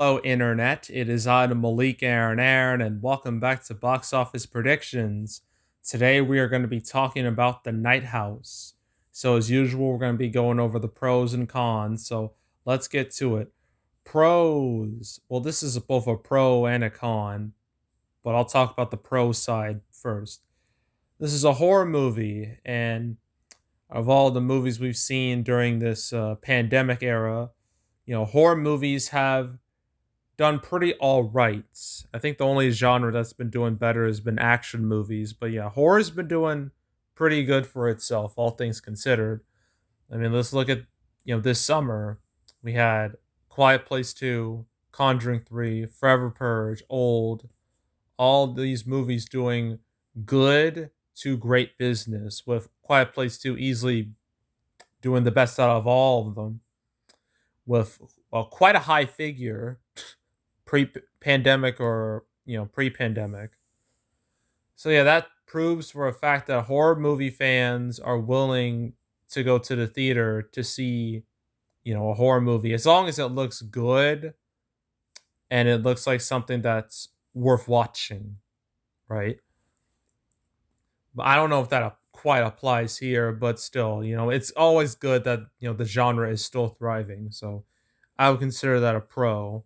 Hello, Internet. It is I, the Malik Aaron, and welcome back to Box Office Predictions. Today, we are going to be talking about The Night House. So, as usual, we're going to be going over the pros and cons. So, let's get to it. Pros. Well, this is both a pro and a con, but I'll talk about the pro side first. This is a horror movie, and of all the movies we've seen during this pandemic era, horror movies have done pretty all right. I think the only genre that's been doing better has been action movies, but yeah, horror's been doing pretty good for itself, all things considered. I mean, let's look at this summer we had Quiet Place 2, Conjuring 3, Forever Purge, Old, all these movies doing good to great business, with Quiet Place 2 easily doing the best out of all of them, with quite a high figure pre-pandemic or pre-pandemic. So yeah, that proves for a fact that horror movie fans are willing to go to the theater to see a horror movie as long as it looks good and it looks like something that's worth watching, right? But I don't know if that quite applies here, but still, it's always good that the genre is still thriving. So I would consider that a pro.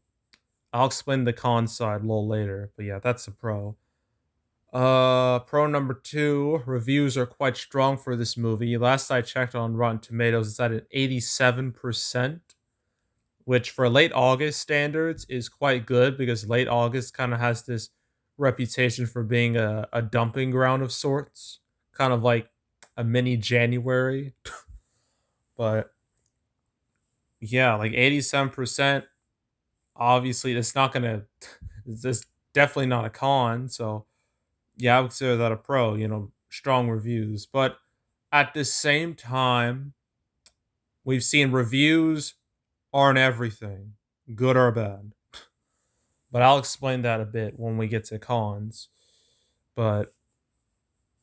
I'll explain the con side a little later, but yeah, that's a pro. Pro number two, reviews are quite strong for this movie. Last I checked on Rotten Tomatoes, it's at an 87%, which for late August standards is quite good because late August kind of has this reputation for being a dumping ground of sorts, kind of like a mini January. But yeah, like 87%, obviously, it's not gonna, it's definitely not a con. So yeah, I would consider that a pro, strong reviews. But at the same time, we've seen reviews aren't everything, good or bad. But I'll explain that a bit when we get to cons. But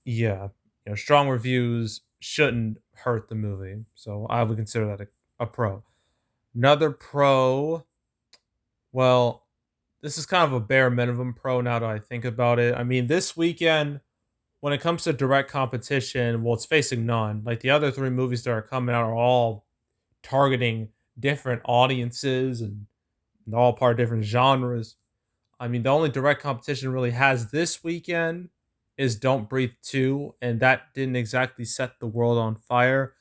yeah, strong reviews shouldn't hurt the movie. So I would consider that a pro. Another pro, well, this is kind of a bare minimum pro now that I think about it. I mean, this weekend, when it comes to direct competition, well, it's facing none. Like the other three movies that are coming out are all targeting different audiences and they're all part of different genres. I mean, the only direct competition really has this weekend is Don't Breathe 2, and that didn't exactly set the world on fire.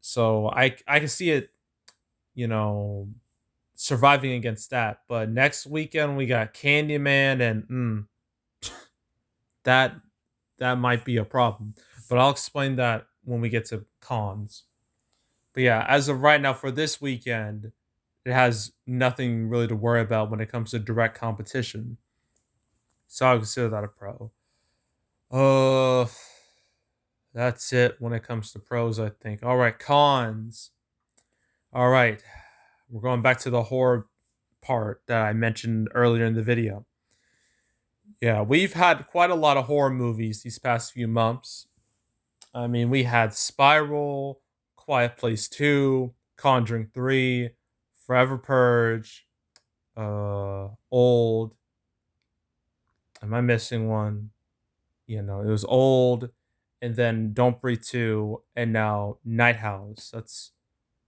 So I can see it, you know, surviving against that. But next weekend we got Candyman and that that might be a problem. But I'll explain that when we get to cons. But yeah, as of right now for this weekend, it has nothing really to worry about when it comes to direct competition. So I consider that a pro. Uh that's it when it comes to pros, I think. All right, cons. All right. We're going back to the horror part that I mentioned earlier in the video. Yeah, we've had quite a lot of horror movies these past few months. I mean, we had Spiral, Quiet Place 2, Conjuring 3, Forever Purge, Old. Am I missing one? It was Old, and then Don't Breathe 2, and now Night House. That's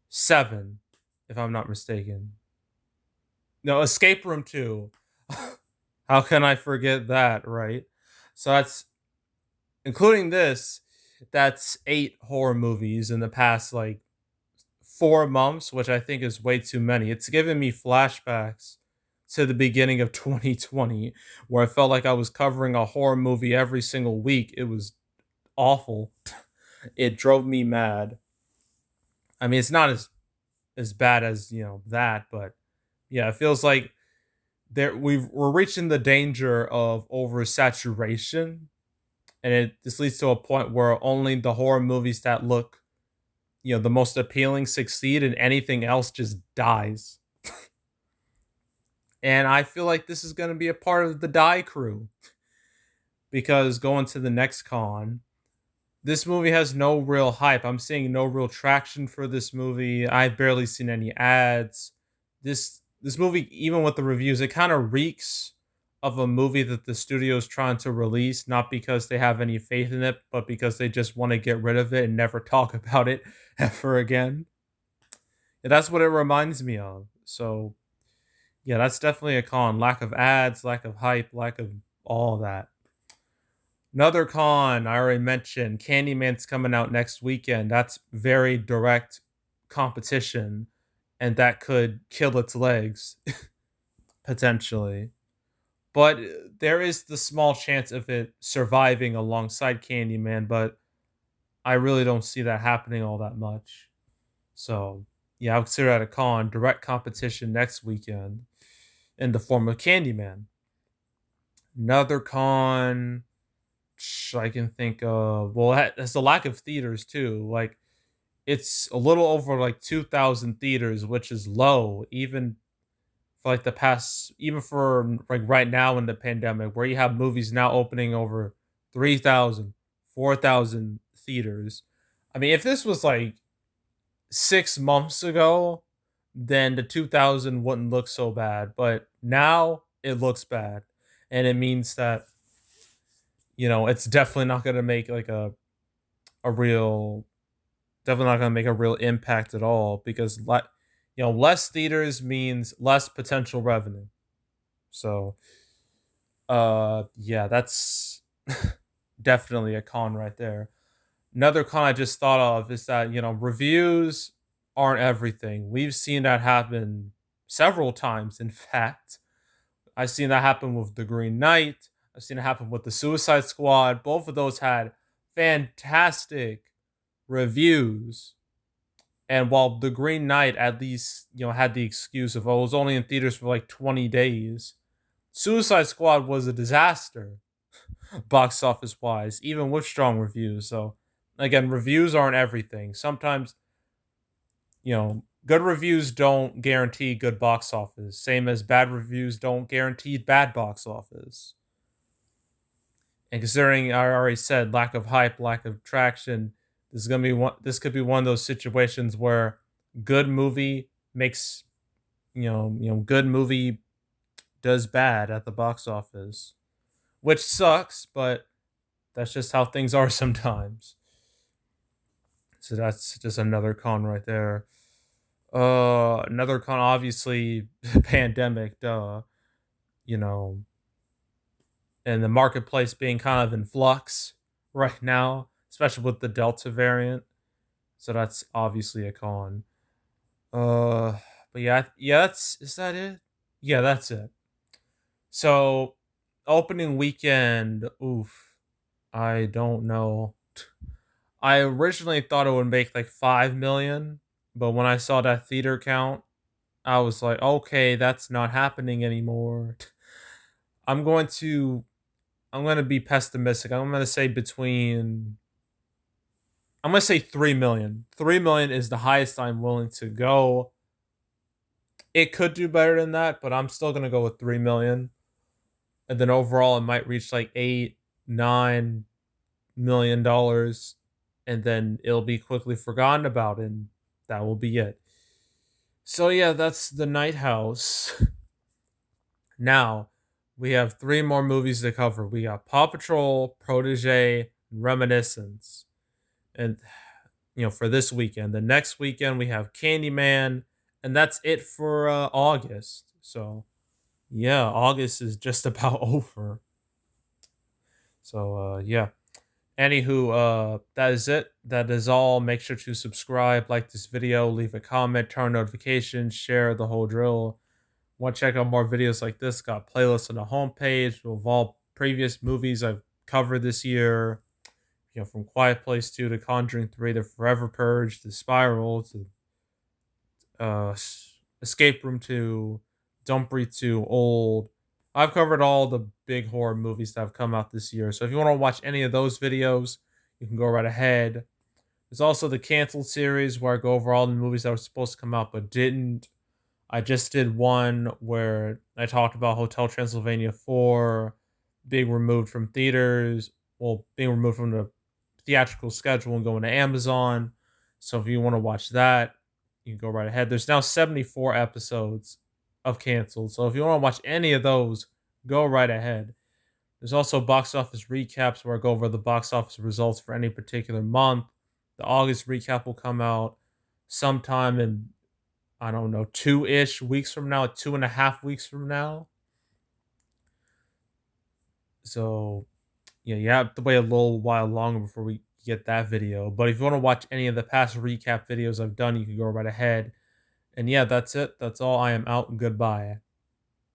seven, if I'm not mistaken. No, Escape Room 2. How can I forget that, right? So that's, including this, that's eight horror movies in the past, like, 4 months, which I think is way too many. It's given me flashbacks to the beginning of 2020, where I felt like I was covering a horror movie every single week. It was awful. It drove me mad. I mean, it's not as bad as that, but yeah, it feels like we're reaching the danger of oversaturation, and this leads to a point where only the horror movies that look the most appealing succeed, and anything else just dies. And I feel like this is going to be a part of the die crew, because going to the next con, this movie has no real hype. I'm seeing no real traction for this movie. I've barely seen any ads. this movie, even with the reviews, it kind of reeks of a movie that the studio is trying to release, not because they have any faith in it, but because they just want to get rid of it and never talk about it ever again. And that's what it reminds me of. So yeah, that's definitely a con. Lack of ads, lack of hype, lack of all that. Another con I already mentioned, Candyman's coming out next weekend. That's very direct competition, and that could kill its legs potentially. But there is the small chance of it surviving alongside Candyman, but I really don't see that happening all that much. So, yeah, I would consider that a con. Direct competition next weekend in the form of Candyman. Another con I can think of, well, that's the lack of theaters too. Like, it's a little over like 2,000 theaters, which is low, even for like the past, even for like right now in the pandemic, where you have movies now opening over 3,000, 4,000 theaters. I mean, if this was like 6 months ago, then the 2,000 wouldn't look so bad. But now it looks bad. And it means that, it's definitely not going to make like a real, definitely not going to make a real impact at all because, less theaters means less potential revenue. So, yeah, that's definitely a con right there. Another con I just thought of is that, reviews aren't everything. We've seen that happen several times. In fact, I've seen that happen with The Green Knight. I've seen it happen with The Suicide Squad. Both of those had fantastic reviews. And while The Green Knight at least, had the excuse of, oh, it was only in theaters for like 20 days, Suicide Squad was a disaster box office wise, even with strong reviews. So again, reviews aren't everything. Sometimes, good reviews don't guarantee good box office. Same as bad reviews don't guarantee bad box office. And considering I already said lack of hype, lack of traction, this could be one of those situations where good movie makes good movie does bad at the box office, which sucks, but that's just how things are sometimes. So that's just another con right there. Another con, obviously, pandemic, duh. You know, and the marketplace being kind of in flux right now, especially with the Delta variant. So that's obviously a con. Uh, but yeah, that's is that it? Yeah, that's it. So opening weekend, oof. I don't know. I originally thought it would make like 5 million, but when I saw that theater count, I was like, okay, that's not happening anymore. I'm going to I'm going to be pessimistic. I'm going to say 3 million. 3 million is the highest I'm willing to go. It could do better than that, but I'm still going to go with 3 million. And then overall it might reach like 8, 9 million dollars, and then it'll be quickly forgotten about, and that will be it. So yeah, that's The Night House. Now, we have three more movies to cover. We got Paw Patrol, Protege, and Reminiscence. And for this weekend. The next weekend we have Candyman, and that's it for August. So yeah, August is just about over. So yeah. Anywho, that is it. That is all. Make sure to subscribe, like this video, leave a comment, turn on notifications, share the whole drill. Want to check out more videos like this? Got playlists on the homepage of all previous movies I've covered this year. From Quiet Place 2 to Conjuring 3 to Forever Purge to Spiral to uh, Escape Room 2, Don't Breathe 2, Old. I've covered all the big horror movies that have come out this year. So if you want to watch any of those videos, you can go right ahead. There's also the Canceled series where I go over all the movies that were supposed to come out but didn't. I just did one where I talked about Hotel Transylvania 4 being removed from theaters, well, being removed from the theatrical schedule and going to Amazon. So if you want to watch that, you can go right ahead. There's now 74 episodes of canceled. So if you want to watch any of those, go right ahead. There's also box office recaps where I go over the box office results for any particular month. The August recap will come out sometime in, I don't know, 2-ish weeks from now, 2.5 weeks from now. So yeah, you have to wait a little while longer before we get that video. But if you want to watch any of the past recap videos I've done, you can go right ahead. And yeah, that's it. That's all. I am out. Goodbye.